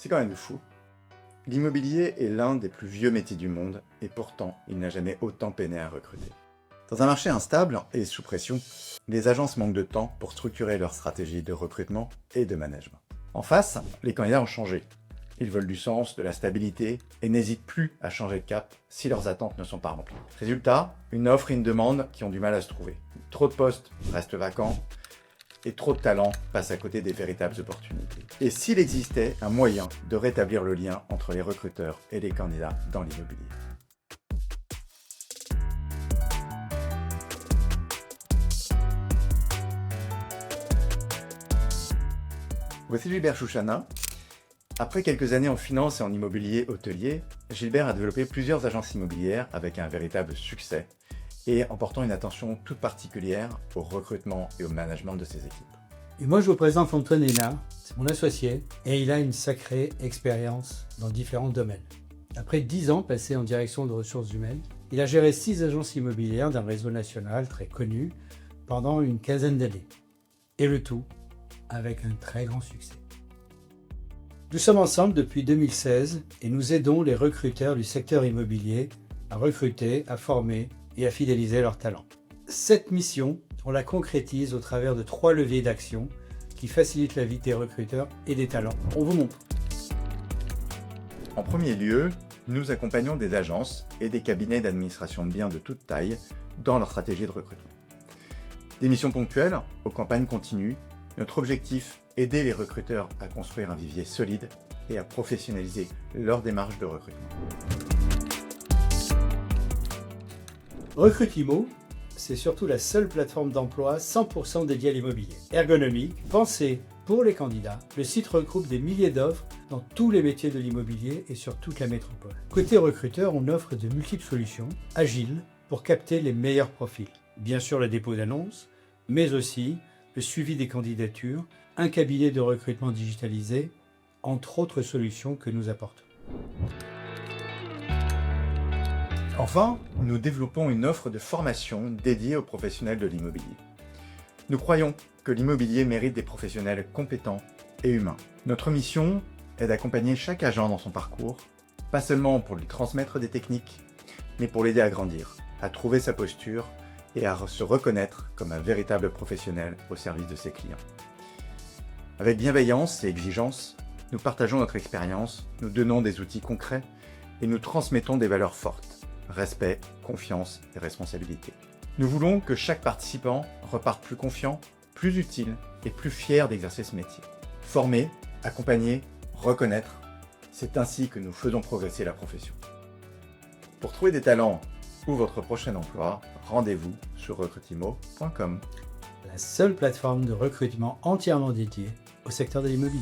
C'est quand même fou. L'immobilier est l'un des plus vieux métiers du monde et pourtant il n'a jamais autant peiné à recruter. Dans un marché instable et sous pression, les agences manquent de temps pour structurer leur stratégie de recrutement et de management. En face, les candidats ont changé. Ils veulent du sens, de la stabilité et n'hésitent plus à changer de cap si leurs attentes ne sont pas remplies. Résultat, une offre et une demande qui ont du mal à se trouver. Trop de postes restent vacants et trop de talents passent à côté des véritables opportunités. Et s'il existait un moyen de rétablir le lien entre les recruteurs et les candidats dans l'immobilier? Voici Gilbert Chouchana. Après quelques années en finance et en immobilier hôtelier, Gilbert a développé plusieurs agences immobilières avec un véritable succès et en portant une attention toute particulière au recrutement et au management de ses équipes. Et moi, je vous présente Antoine Hénard, c'est mon associé, et il a une sacrée expérience dans différents domaines. Après 10 ans passés en direction de ressources humaines, il a géré 6 agences immobilières d'un réseau national très connu pendant une quinzaine d'années. Et le tout avec un très grand succès. Nous sommes ensemble depuis 2016 et nous aidons les recruteurs du secteur immobilier à recruter, à former et à fidéliser leurs talents. Cette mission, on la concrétise au travers de 3 leviers d'action qui facilitent la vie des recruteurs et des talents. On vous montre. En premier lieu, nous accompagnons des agences et des cabinets d'administration de biens de toute taille dans leur stratégie de recrutement. Des missions ponctuelles aux campagnes continues. Notre objectif, aider les recruteurs à construire un vivier solide et à professionnaliser leur démarche de recrutement. Recrutimo, c'est surtout la seule plateforme d'emploi 100% dédiée à l'immobilier. Ergonomique, pensée pour les candidats, le site regroupe des milliers d'offres dans tous les métiers de l'immobilier et sur toute la métropole. Côté recruteur, on offre de multiples solutions, agiles, pour capter les meilleurs profils. Bien sûr le dépôt d'annonces, mais aussi le suivi des candidatures, un cabinet de recrutement digitalisé, entre autres solutions que nous apportons. Enfin, nous développons une offre de formation dédiée aux professionnels de l'immobilier. Nous croyons que l'immobilier mérite des professionnels compétents et humains. Notre mission est d'accompagner chaque agent dans son parcours, pas seulement pour lui transmettre des techniques, mais pour l'aider à grandir, à trouver sa posture et à se reconnaître comme un véritable professionnel au service de ses clients. Avec bienveillance et exigence, nous partageons notre expérience, nous donnons des outils concrets et nous transmettons des valeurs fortes, respect, confiance et responsabilité. Nous voulons que chaque participant reparte plus confiant, plus utile et plus fier d'exercer ce métier. Former, accompagner, reconnaître, c'est ainsi que nous faisons progresser la profession. Pour trouver des talents ou votre prochain emploi, rendez-vous sur recrutimo.com. La seule plateforme de recrutement entièrement dédiée au secteur de l'immobilier.